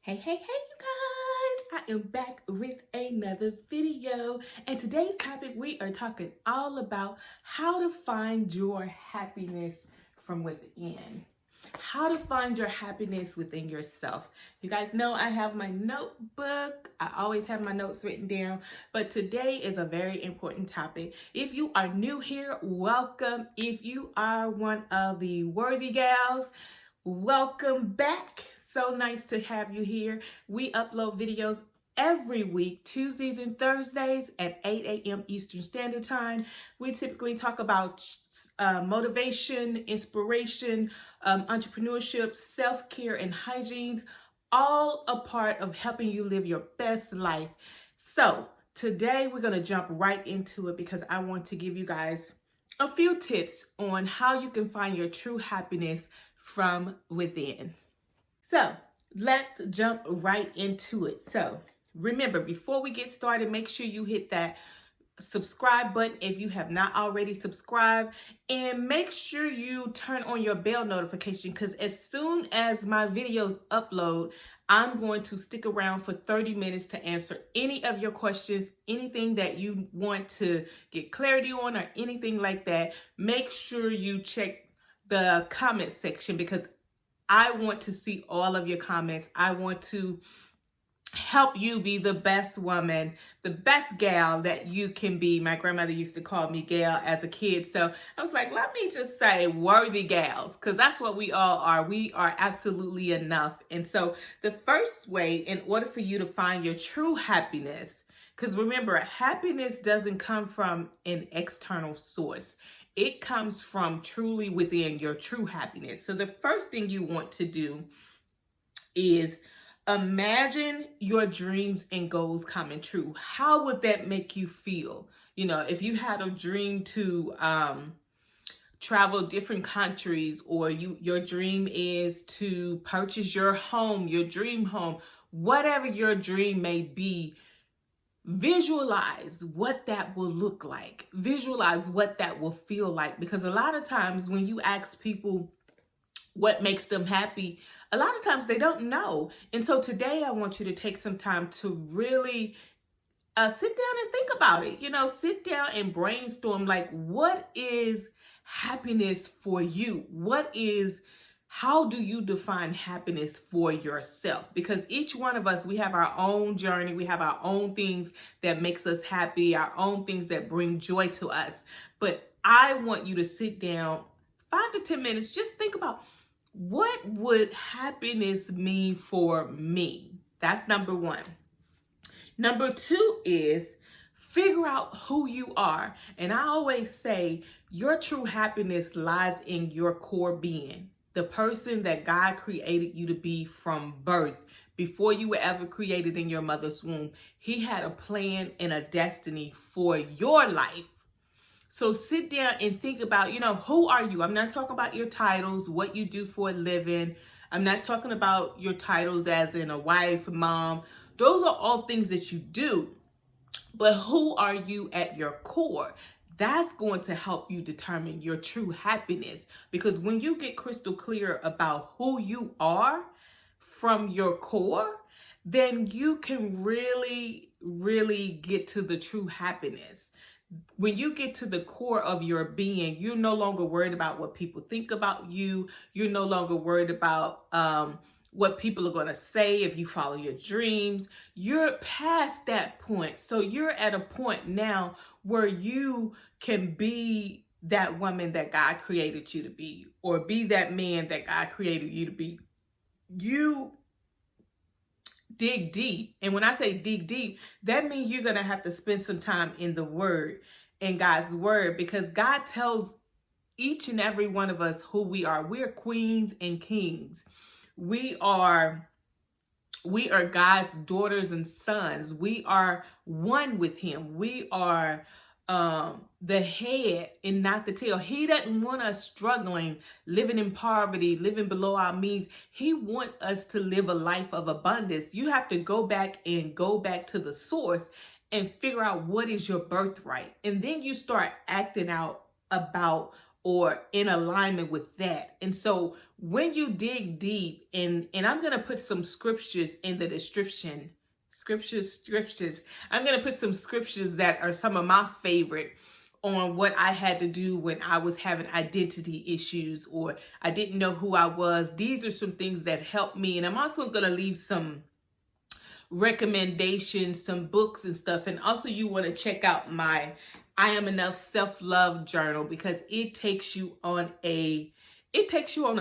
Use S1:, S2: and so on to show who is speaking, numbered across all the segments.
S1: Hey, you guys! I am back with another video, and today's topic we are talking all about how to find your happiness from within. How to find your happiness within yourself. You guys know I have my notebook. I always have my notes written down, but today is a very important topic. If you are new here, welcome. If you are one of the worthy gals, welcome back. So nice to have you here. We upload videos every week, Tuesdays and Thursdays at 8 a.m. Eastern Standard Time. We typically talk about motivation, inspiration, entrepreneurship, self-care, and hygiene, all a part of helping you live your best life. So today we're going to jump right into it because I want to give you guys a few tips on how you can find your true happiness from within. So let's jump right into it. So remember, before we get started, make sure you hit that subscribe button if you have not already subscribed, and make sure you turn on your bell notification, because as soon as my videos upload, I'm going to stick around for 30 minutes to answer any of your questions, anything that you want to get clarity on or anything like that. Make sure you check the comment section because I want to see all of your comments. I want to help you be the best woman, the best gal that you can be. My grandmother used to call me gal as a kid. So I was like, let me just say worthy gals, because that's what we all are. We are absolutely enough. And so the first way, in order for you to find your true happiness, because remember, happiness doesn't come from an external source. It comes from truly within, your true happiness. So the first thing you want to do is imagine your dreams and goals coming true. How would that make you feel? You know, if you had a dream to travel different countries, or your dream is to purchase your home, your dream home, whatever your dream may be, visualize what that will look like. Visualize what that will feel like. Because a lot of times when you ask people what makes them happy, a lot of times they don't know. And so today I want you to take some time to really sit down and think about it. You know, sit down and brainstorm, like, what is happiness for you? How do you define happiness for yourself? Because each one of us, we have our own journey. We have our own things that makes us happy, our own things that bring joy to us. But I want you to sit down 5 to 10 minutes, just think about, what would happiness mean for me? That's number one. Number two is figure out who you are. And I always say your true happiness lies in your core being. The person that God created you to be from birth, before you were ever created in your mother's womb. He had a plan and a destiny for your life. So sit down and think about, who are you? I'm not talking about your titles, what you do for a living. I'm not talking about your titles as in a wife, mom. Those are all things that you do. But who are you at your core? That's going to help you determine your true happiness. Because when you get crystal clear about who you are from your core, then you can really, really get to the true happiness. When you get to the core of your being, you're no longer worried about what people think about you. You're no longer worried about what people are going to say if you follow your dreams. You're past that point. So you're at a point now where you can be that woman that God created you to be, or be that man that God created you to be. You dig deep. And when I say dig deep, that means you're going to have to spend some time in the Word, in God's Word, because God tells each and every one of us who we are. We're queens and kings. We are God's daughters and sons. We are one with Him. We are the head and not the tail. He doesn't want us struggling, living in poverty, living below our means. He wants us to live a life of abundance. You have to go back to the source and figure out what is your birthright. And then you start acting out about or in alignment with that. And so when you dig deep, and I'm going to put some scriptures in the description, scriptures. I'm going to put some scriptures that are some of my favorite on what I had to do when I was having identity issues or I didn't know who I was. These are some things that helped me. And I'm also going to leave some recommendations, some books and stuff. And also you want to check out my I Am Enough self-love journal, because it takes you on a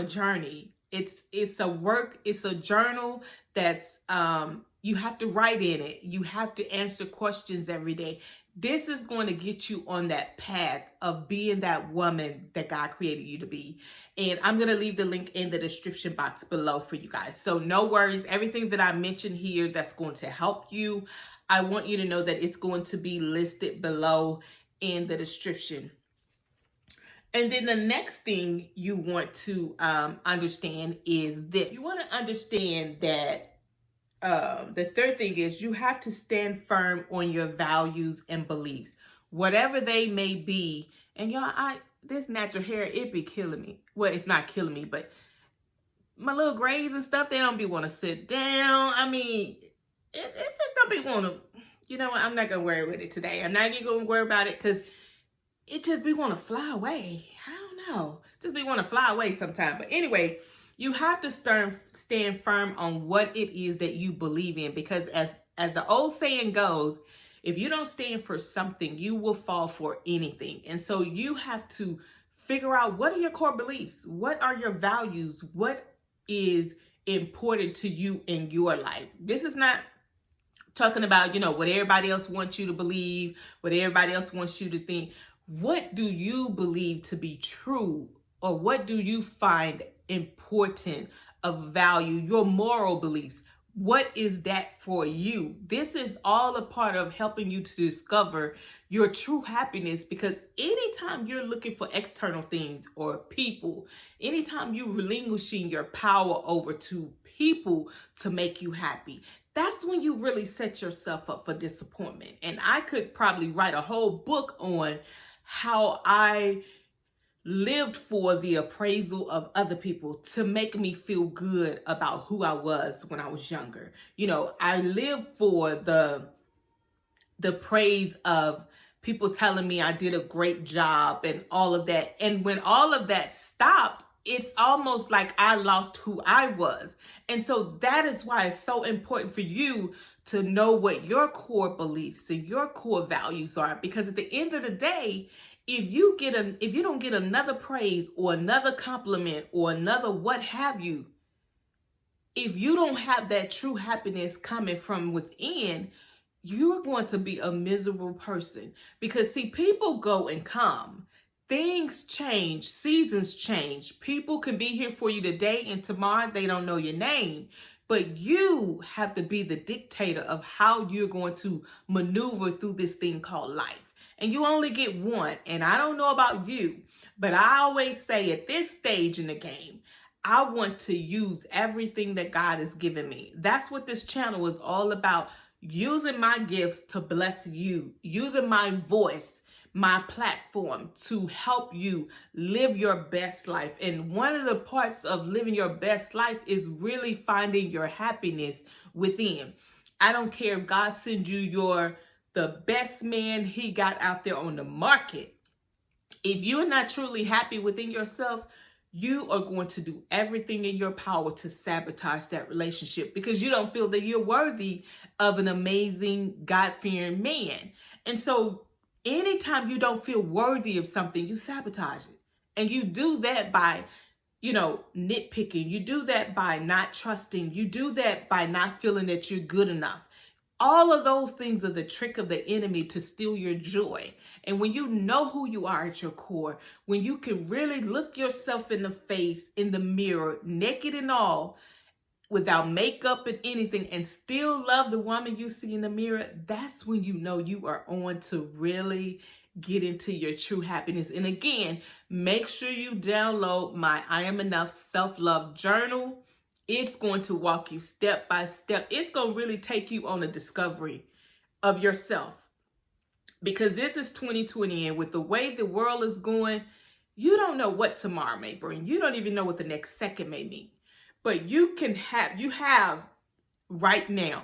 S1: journey. It's a journal that's you have to write in it. You have to answer questions every day. This is going to get you on that path of being that woman that God created you to be. And I'm going to leave the link in the description box below for you guys. So no worries. Everything that I mentioned here that's going to help you, I want you to know that it's going to be listed below in the description. And then the next thing you want to understand is this. You want to understand that the third thing is you have to stand firm on your values and beliefs, whatever they may be. And y'all, this natural hair, it be killing me. Well, it's not killing me, but my little grays and stuff, they don't be want to sit down. I mean, it just don't be want to, you know what, I'm not going to worry with it today. I'm not even going to worry about it because it just be want to fly away. I don't know. Just be want to fly away sometime. But anyway, you have to stand firm on what it is that you believe in, because as the old saying goes, if you don't stand for something, you will fall for anything. And so you have to figure out, what are your core beliefs? What are your values? What is important to you in your life? This is not talking about, what everybody else wants you to believe, what everybody else wants you to think. What do you believe to be true? Or what do you find important of value, your moral beliefs? What is that for you? This is all a part of helping you to discover your true happiness, because anytime you're looking for external things or people, anytime you're relinquishing your power over to people to make you happy, that's when you really set yourself up for disappointment. And I could probably write a whole book on how I lived for the appraisal of other people to make me feel good about who I was when I was younger. I lived for the praise of people telling me I did a great job and all of that. And when all of that stopped, it's almost like I lost who I was. And so that is why it's so important for you to know what your core beliefs and your core values are. Because at the end of the day, if you don't get another praise or another compliment or another what have you, if you don't have that true happiness coming from within, you're going to be a miserable person. Because see, people go and come. Things change, seasons change. People can be here for you today and tomorrow they don't know your name. But you have to be the dictator of how you're going to maneuver through this thing called life. And you only get one. And I don't know about you, but I always say at this stage in the game, I want to use everything that God has given me. That's what this channel is all about. Using my gifts to bless you, using my voice, my platform to help you live your best life. And one of the parts of living your best life is really finding your happiness within. I don't care if God sends you the best man he got out there on the market. If you're not truly happy within yourself, you are going to do everything in your power to sabotage that relationship, because you don't feel that you're worthy of an amazing, God-fearing man. And so anytime you don't feel worthy of something, you sabotage it. And you do that by, nitpicking. You do that by not trusting. You do that by not feeling that you're good enough. All of those things are the trick of the enemy to steal your joy. And when you know who you are at your core, when you can really look yourself in the face, in the mirror, naked and all, without makeup and anything, and still love the woman you see in the mirror, that's when you know you are on to really get into your true happiness. And again, make sure you download my I Am Enough self-love journal. It's going to walk you step by step. It's going to really take you on a discovery of yourself. Because this is 2020, and with the way the world is going, You don't know what tomorrow may bring. You don't even know what the next second may mean. But you have right now.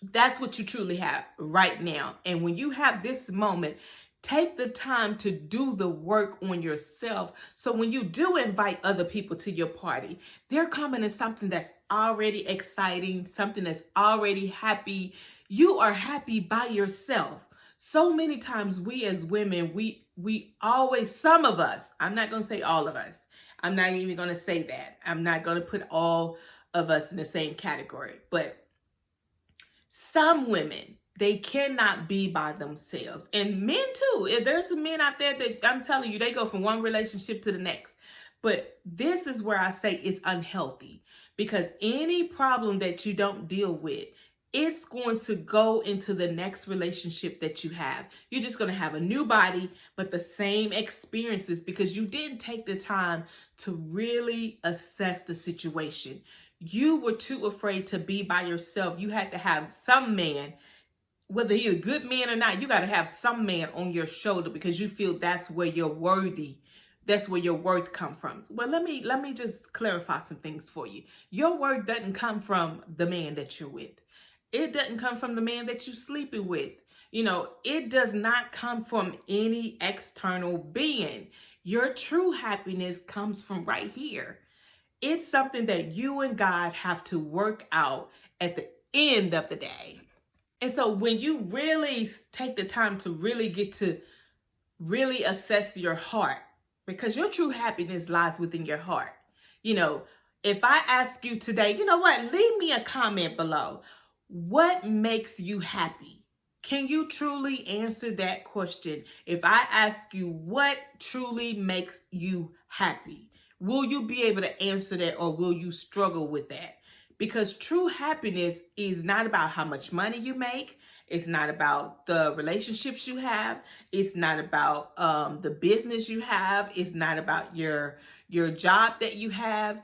S1: That's what you truly have right now. And when you have this moment, take the time to do the work on yourself. So when you do invite other people to your party, they're coming to something that's already exciting, something that's already happy. You are happy by yourself. So many times we as women, we always, some of us, I'm not going to say all of us. I'm not even going to say that. I'm not going to put all of us in the same category. But some women, they cannot be by themselves. And men too. There's some men out there that I'm telling you, they go from one relationship to the next. But this is where I say it's unhealthy. Because any problem that you don't deal with, it's going to go into the next relationship that you have. You're just going to have a new body, but the same experiences because you didn't take the time to really assess the situation. You were too afraid to be by yourself. You had to have some man, whether he's a good man or not, you got to have some man on your shoulder because you feel that's where you're worthy. That's where your worth comes from. Well, let me just clarify some things for you. Your worth doesn't come from the man that you're with. It doesn't come from the man that you're sleeping with. You know, it does not come from any external being. Your true happiness comes from right here. It's something that you and God have to work out at the end of the day. And so when you really take the time to really get to really assess your heart, because your true happiness lies within your heart. You know, if I ask you today, you know what, leave me a comment below. What makes you happy? Can you truly answer that question? If I ask you what truly makes you happy, will you be able to answer that or will you struggle with that? Because true happiness is not about how much money you make. It's not about the relationships you have. It's not about the business you have. It's not about your job that you have.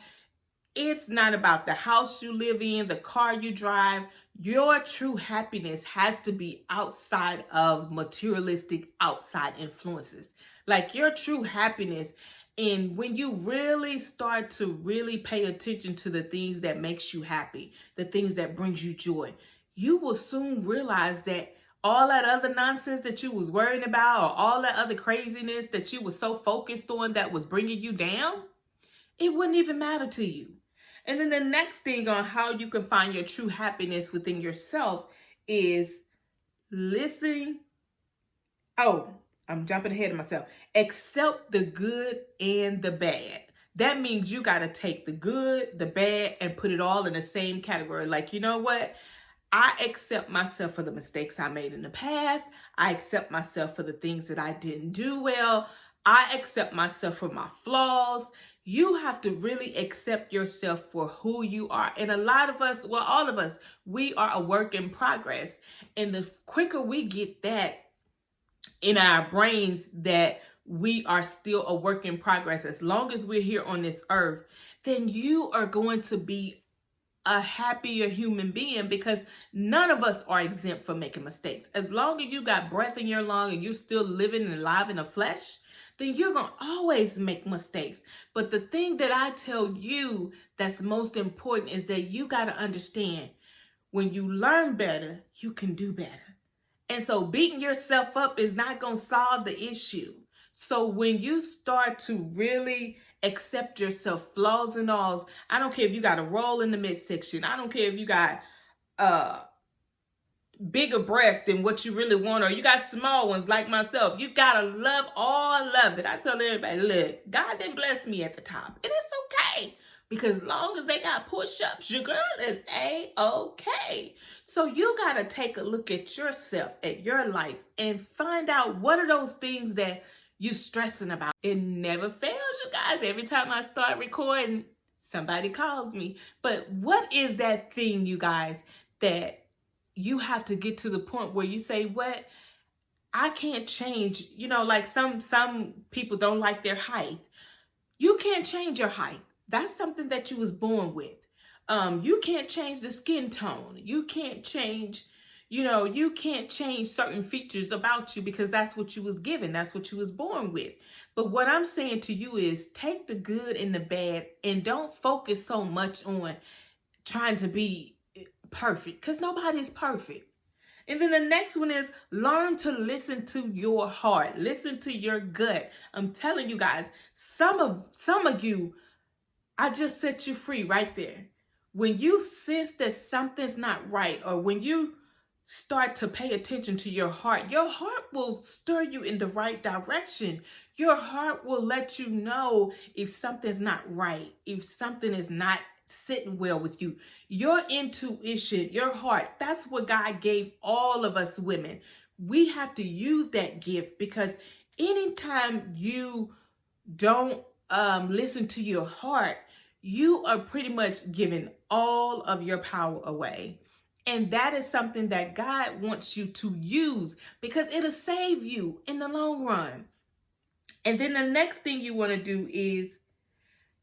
S1: It's not about the house you live in, the car you drive. Your true happiness has to be outside of materialistic outside influences. Like your true happiness. And when you really start to really pay attention to the things that makes you happy, the things that brings you joy, you will soon realize that all that other nonsense that you was worrying about or all that other craziness that you was so focused on that was bringing you down, it wouldn't even matter to you. And then the next thing on how you can find your true happiness within yourself is listening. Oh, I'm jumping ahead of myself. Accept the good and the bad. That means you got to take the good, the bad, and put it all in the same category. Like, you know what? I accept myself for the mistakes I made in the past. I accept myself for the things that I didn't do well. I accept myself for my flaws. You have to really accept yourself for who you are. And a lot of us, well, all of us, we are a work in progress. And the quicker we get that in our brains that we are still a work in progress, as long as we're here on this earth, then you are going to be a happier human being because none of us are exempt from making mistakes. As long as you got breath in your lung and you're still living and alive in the flesh, then you're going to always make mistakes. But the thing that I tell you that's most important is that you got to understand when you learn better, you can do better. And so beating yourself up is not going to solve the issue. So when you start to really accept yourself, flaws and alls, I don't care if you got a roll in the midsection. I don't care if you got bigger breasts than what you really want, or you got small ones like myself. You got to love all of it. I tell everybody, look, God didn't bless me at the top. And it's okay. Because as long as they got push-ups, your girl is A-okay. So you got to take a look at yourself, at your life, and find out what are those things that you stressing about. It never fails, you guys. Every time I start recording, somebody calls me. But what is that thing, you guys, that you have to get to the point where you say, what? I can't change. You know, like some people don't like their height. You can't change your height. That's something that you was born with. You can't change the skin tone. You can't change, You can't change certain features about you because that's what you was given. That's what you was born with. But what I'm saying to you is take the good and the bad and don't focus so much on trying to be perfect, because nobody is perfect. And then the next one is learn to listen to your heart. Listen to your gut. I'm telling you guys, some of you, I just set you free right there. When you sense that something's not right, or when you start to pay attention to your heart will stir you in the right direction. Your heart will let you know if something's not right, if something is not sitting well with you. Your intuition, your heart, that's what God gave all of us women. We have to use that gift, because anytime you don't listen to your heart, you are pretty much giving all of your power away. And that is something that God wants you to use, because it'll save you in the long run. And then the next thing you want to do is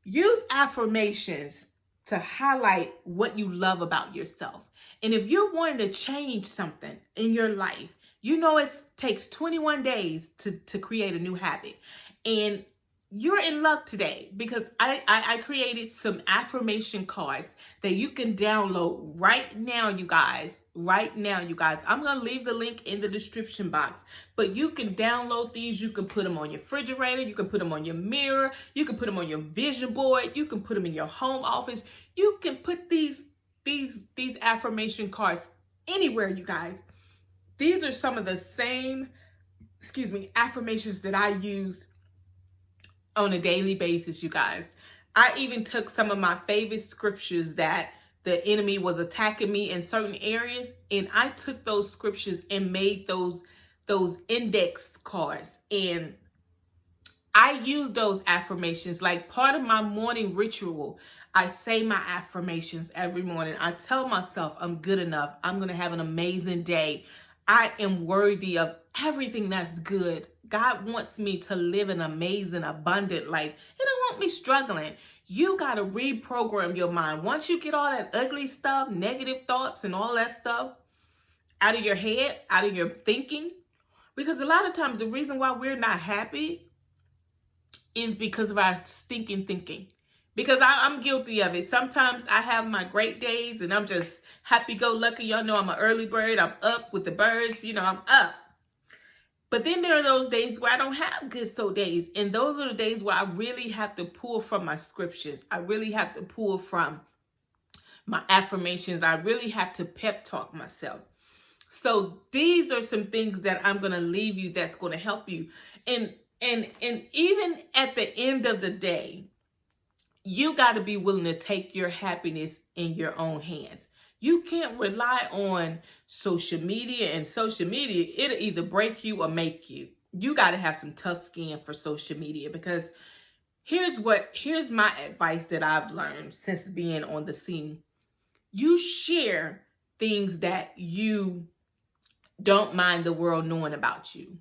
S1: use affirmations to highlight what you love about yourself. And if you're wanting to change something in your life, it takes 21 days to create a new habit. And you're in luck today, because I created some affirmation cards that you can download right now, you guys. Right now, you guys. I'm going to leave the link in the description box. But you can download these. You can put them on your refrigerator. You can put them on your mirror. You can put them on your vision board. You can put them in your home office. You can put these affirmation cards anywhere, you guys. These are some of the same, affirmations that I use on a daily basis, you guys. I even took some of my favorite scriptures that the enemy was attacking me in certain areas, and I took those scriptures and made those index cards, and I use those affirmations like part of my morning ritual. I say my affirmations every morning. I tell myself I'm good enough. I'm going to have an amazing day. I am worthy of everything that's good. God wants me to live an amazing, abundant life. He don't want me struggling. You got to reprogram your mind. Once you get all that ugly stuff, negative thoughts and all that stuff out of your head, out of your thinking, because a lot of times the reason why we're not happy is because of our stinking thinking. Because I'm guilty of it. Sometimes I have my great days and I'm just happy-go-lucky. Y'all know I'm an early bird. I'm up with the birds. I'm up. But then there are those days where I don't have good days. And those are the days where I really have to pull from my scriptures. I really have to pull from my affirmations. I really have to pep talk myself. So these are some things that I'm going to leave you that's going to help you. And even at the end of the day, you got to be willing to take your happiness in your own hands. You can't rely on social media, and social media, it'll either break you or make you. You got to have some tough skin for social media, because here's my advice that I've learned since being on the scene. You share things that you don't mind the world knowing about you.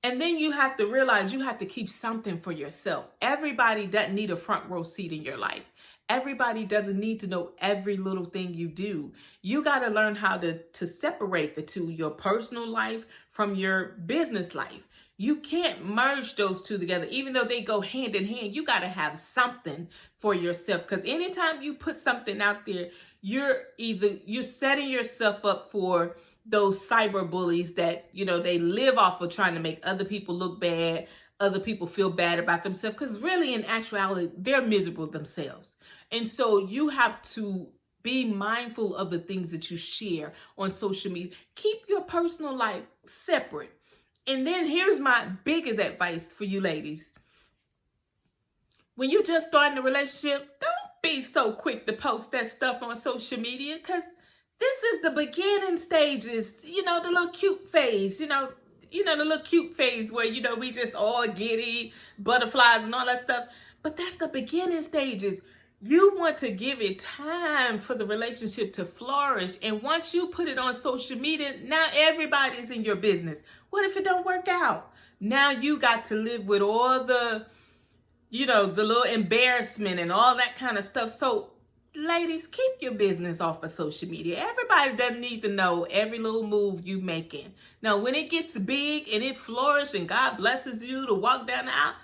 S1: And then you have to realize you have to keep something for yourself. Everybody doesn't need a front row seat in your life. Everybody doesn't need to know every little thing you do. You got to learn how to separate the two, your personal life from your business life. You can't merge those two together. Even though they go hand in hand, you got to have something for yourself. Because anytime you put something out there, you're setting yourself up for those cyber bullies that, they live off of trying to make other people look bad, other people feel bad about themselves, because really in actuality, they're miserable themselves. And so you have to be mindful of the things that you share on social media. Keep your personal life separate. And then here's my biggest advice for you ladies. When you just starting a relationship, don't be so quick to post that stuff on social media, because this is the beginning stages, the little cute phase, the little cute phase where, we just all giddy, butterflies and all that stuff. But that's the beginning stages. You want to give it time for the relationship to flourish. And once you put it on social media, now everybody's in your business. What if it don't work out? Now you got to live with all the, the little embarrassment and all that kind of stuff. So ladies, keep your business off of social media. Everybody Everybody doesn't need to know every little move you making. Now, when it gets big and it flourishes and God blesses you to walk down the aisle,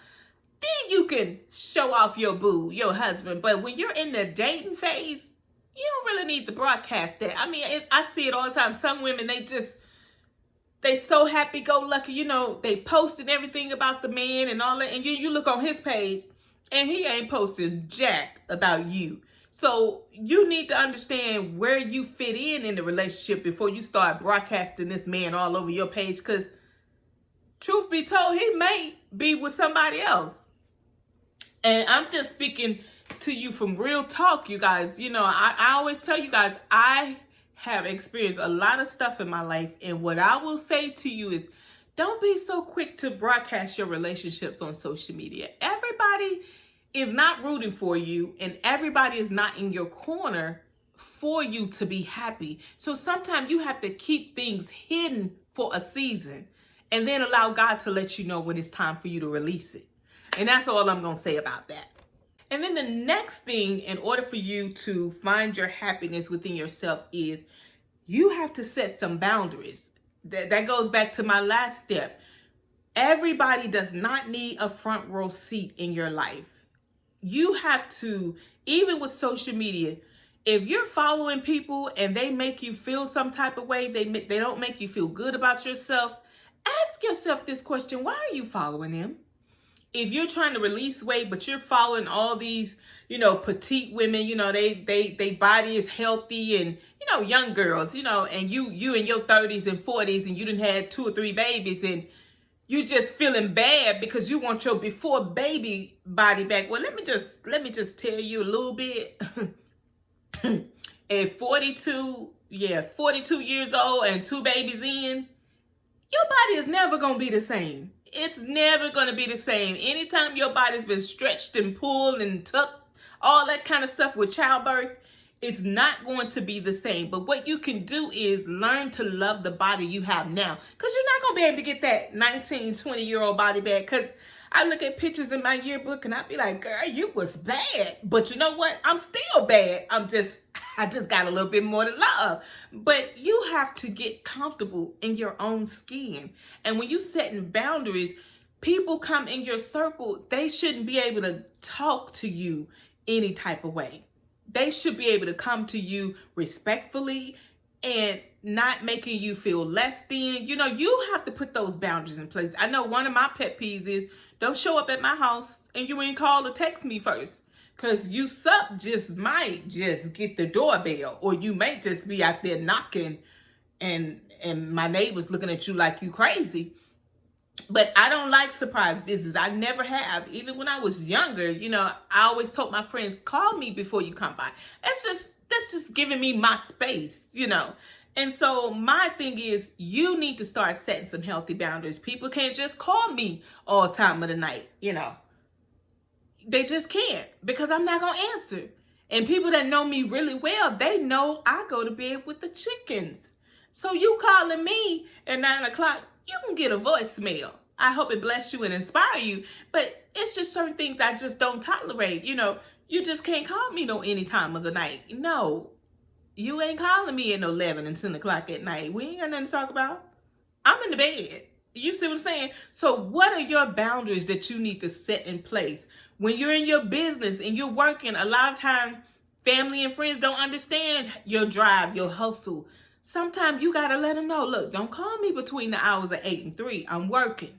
S1: then you can show off your boo, your husband. But when you're in the dating phase, you don't really need to broadcast that. I mean, I see it all the time. Some women, they so happy-go-lucky, you know, they posting everything about the man and all that, and you look on his page, and he ain't posting jack about you. So you need to understand where you fit in the relationship before you start broadcasting this man all over your page, because truth be told, he may be with somebody else. And I'm just speaking to you from real talk, you guys. You know, I always tell you guys, I have experienced a lot of stuff in my life, and what I will say to you is, don't be so quick to broadcast your relationships on social media. Everybody is not rooting for you, and everybody is not in your corner for you to be happy. So sometimes you have to keep things hidden for a season and then allow God to let you know when it's time for you to release it. And that's all I'm going to say about that. And then the next thing, in order for you to find your happiness within yourself, is you have to set some boundaries. That goes back to my last step. Everybody does not need a front row seat in your life. You have to, even with social media, if you're following people and they make you feel some type of way, they don't make you feel good about yourself, ask yourself this question: why are you following them? If you're trying to release weight, but you're following all these, you know, petite women, you know, they body is healthy, and, you know, young girls, you know, and you in your 30s and 40s, and you done had 2 or 3 babies, and you just feeling bad because you want your before baby body back. Well, let me just tell you a little bit. At 42 years old and 2 babies in, your body is never going to be the same. It's never going to be the same. Anytime your body's been stretched and pulled and tucked, all that kind of stuff with childbirth, it's not going to be the same. But what you can do is learn to love the body you have now, because you're not going to be able to get that 19, 20-year-old body back. Because I look at pictures in my yearbook and I be like, girl, you was bad. But you know what? I'm still bad. I just got a little bit more to love. But you have to get comfortable in your own skin. And when you setting boundaries, people come in your circle, they shouldn't be able to talk to you any type of way. They should be able to come to you respectfully and not making you feel less than. You know, you have to put those boundaries in place. I know one of my pet peeves is, don't show up at my house and you ain't call or text me first. Because you might just get the doorbell, or you may just be out there knocking and my neighbor's looking at you like you crazy. But I don't like surprise visits. I never have. Even when I was younger, you know, I always told my friends, call me before you come by. That's just giving me my space, you know. And so my thing is, you need to start setting some healthy boundaries. People can't just call me all time of the night, you know. They just can't, because I'm not going to answer. And people that know me really well, they know I go to bed with the chickens. So you calling me at 9 o'clock, you can get a voicemail. I hope it bless you and inspire you. But it's just certain things I just don't tolerate. You know, you just can't call me no any time of the night. No, you ain't calling me at 11 and 10 o'clock at night. We ain't got nothing to talk about. I'm in the bed. You see what I'm saying? So what are your boundaries that you need to set in place? When you're in your business and you're working, a lot of times family and friends don't understand your drive, your hustle. Sometimes you got to let them know, look, don't call me between the hours of 8 and 3. I'm working.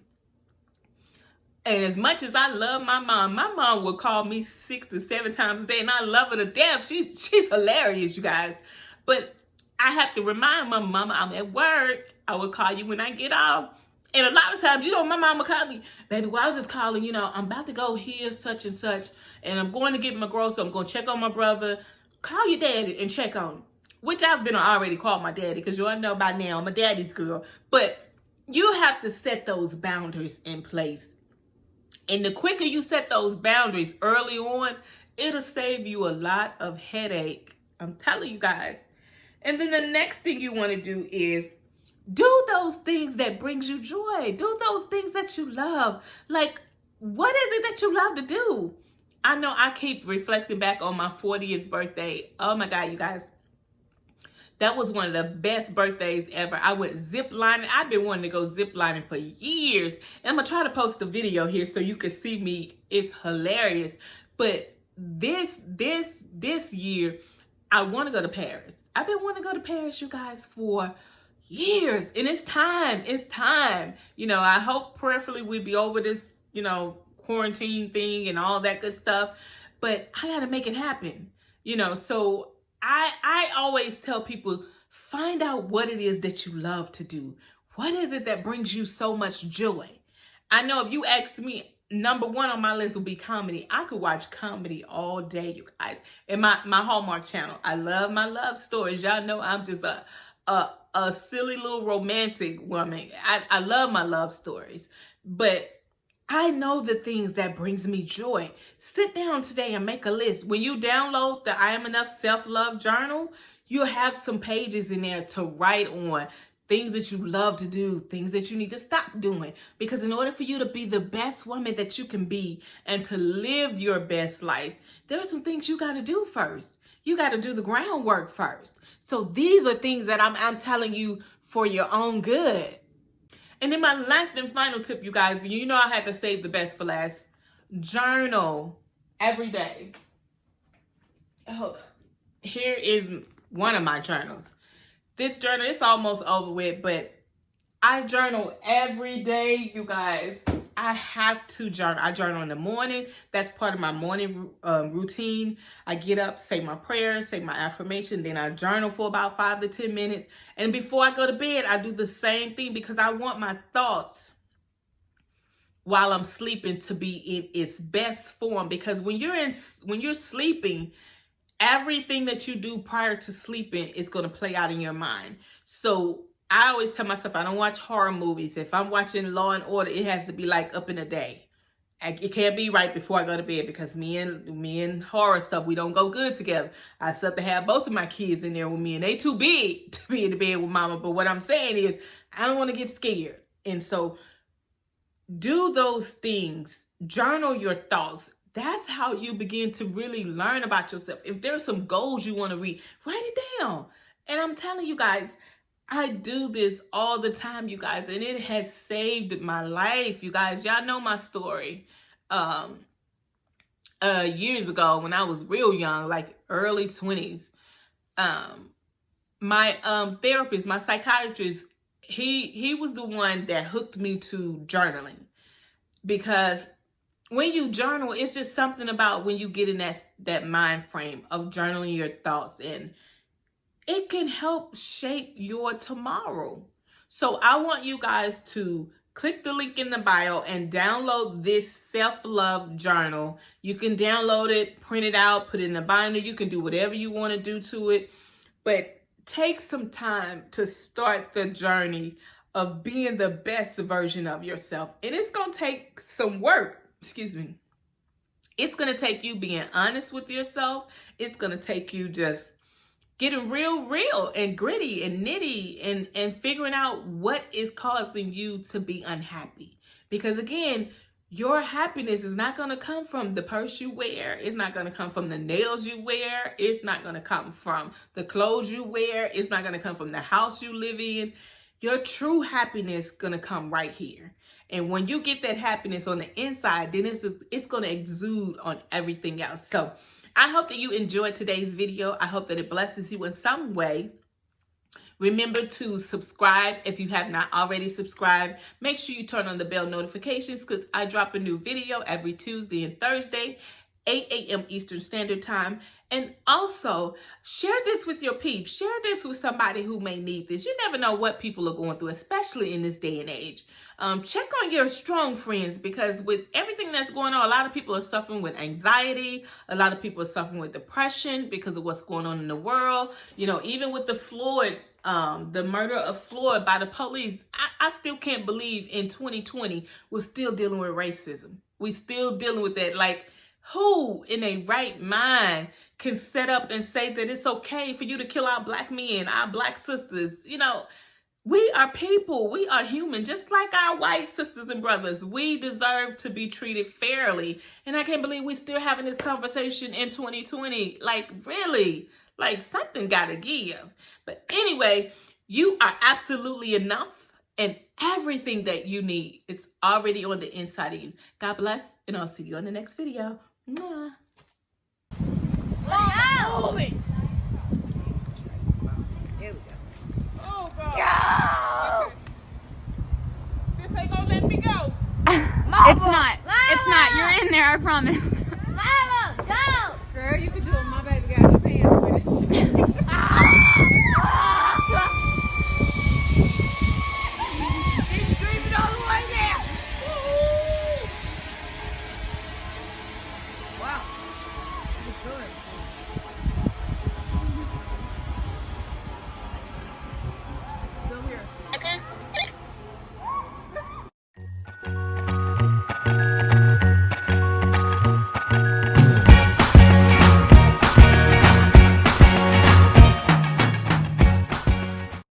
S1: And as much as I love my mom would call me 6 to 7 times a day, and I love her to death. She's hilarious, you guys. But I have to remind my mama I'm at work. I will call you when I get off. And a lot of times, you know, my mama called me, baby, well, I was just calling, you know, I'm about to go here, such and such, and I'm going to get my groceries. I'm going to check on my brother. Call your daddy and check on him. Which I've been already called my daddy, because you all know by now I'm a daddy's girl. But you have to set those boundaries in place. And the quicker you set those boundaries early on, it'll save you a lot of headache. I'm telling you guys. And then the next thing you want to do is do those things that brings you joy. Do those things that you love. Like, what is it that you love to do? I know I keep reflecting back on my 40th birthday. Oh my God, you guys. That was one of the best birthdays ever. I went zip lining. I've been wanting to go zip lining for years. And I'm going to try to post a video here so you can see me. It's hilarious. But this year, I want to go to Paris. I've been wanting to go to Paris, you guys, for years. And it's time. It's time. You know, I hope prayerfully we'll be over this, you know, quarantine thing and all that good stuff. But I got to make it happen. You know, so I always tell people, find out what it is that you love to do. What is it that brings you so much joy? I know if you ask me, number one on my list will be comedy. I could watch comedy all day, you guys. And my Hallmark channel. I love my love stories. Y'all know I'm just a silly little romantic woman. I love my love stories. But I know the things that brings me joy. Sit down today and make a list. When you download the I Am Enough Self-Love Journal, you'll have some pages in there to write on things that you love to do, things that you need to stop doing. Because in order for you to be the best woman that you can be and to live your best life, there are some things you got to do first. You got to do the groundwork first. So these are things that I'm telling you for your own good. And then my last and final tip, you guys, you know I had to save the best for last. Journal every day. Hold up. Here is one of my journals. This journal, it's almost over with, but I journal every day, you guys. I have to journal. I journal in the morning. That's part of my morning routine. I get up, say my prayers, say my affirmation, then I journal for about 5 to 10 minutes. And before I go to bed, I do the same thing because I want my thoughts while I'm sleeping to be in its best form. Because when you're sleeping, everything that you do prior to sleeping is going to play out in your mind. So I always tell myself I don't watch horror movies. If I'm watching Law and Order, it has to be like up in a day. It can't be right before I go to bed because me and horror stuff, we don't go good together. I still have to have both of my kids in there with me, and they too big to be in the bed with mama. But what I'm saying is I don't want to get scared. And so do those things. Journal your thoughts. That's how you begin to really learn about yourself. If there's some goals you want to read, write it down. And I'm telling you guys, I do this all the time, you guys, and it has saved my life, you guys. Y'all know my story. Years ago when I was real young, like early 20s, my therapist, my psychiatrist, he was the one that hooked me to journaling. Because when you journal, it's just something about when you get in that mind frame of journaling your thoughts, and it can help shape your tomorrow. So I want you guys to click the link in the bio and download this self-love journal. You can download it, print it out, put it in a binder. You can do whatever you want to do to it. But take some time to start the journey of being the best version of yourself. And it's going to take some work. Excuse me. It's going to take you being honest with yourself. It's going to take you just getting real and gritty and nitty and figuring out what is causing you to be unhappy. Because again, your happiness is not going to come from the purse you wear. It's not going to come from the nails you wear. It's not going to come from the clothes you wear. It's not going to come from the house you live in. Your true happiness is going to come right here. And when you get that happiness on the inside, then it's going to exude on everything else. So I hope that you enjoyed today's video. I hope that it blesses you in some way. Remember to subscribe if you have not already subscribed. Make sure you turn on the bell notifications because I drop a new video every Tuesday and Thursday, 8 a.m. Eastern Standard Time. And also, share this with your peeps. Share this with somebody who may need this. You never know what people are going through, especially in this day and age. Check on your strong friends, because with everything that's going on, a lot of people are suffering with anxiety. A lot of people are suffering with depression because of what's going on in the world. You know, even with the Floyd, the murder of Floyd by the police, I still can't believe in 2020, we're still dealing with racism. We're still dealing with that. Like, who in a right mind can set up and say that it's okay for you to kill our black men, our black sisters? You know, we are people. We are human, just like our white sisters and brothers. We deserve to be treated fairly. And I can't believe we're still having this conversation in 2020. Like, really? Like, something gotta give. But anyway, you are absolutely enough, and everything that you need is already on the inside of you. God bless, and I'll see you on the next video. Mwah.
S2: There we go.
S3: Oh, God.
S2: Go!
S3: This ain't gonna let me go.
S4: It's not. It's not. You're in there, I promise.
S2: Mama, go!
S3: Girl, you can do it. My baby got her pants with it.
S2: She's screaming all the way there. Wow. That's good.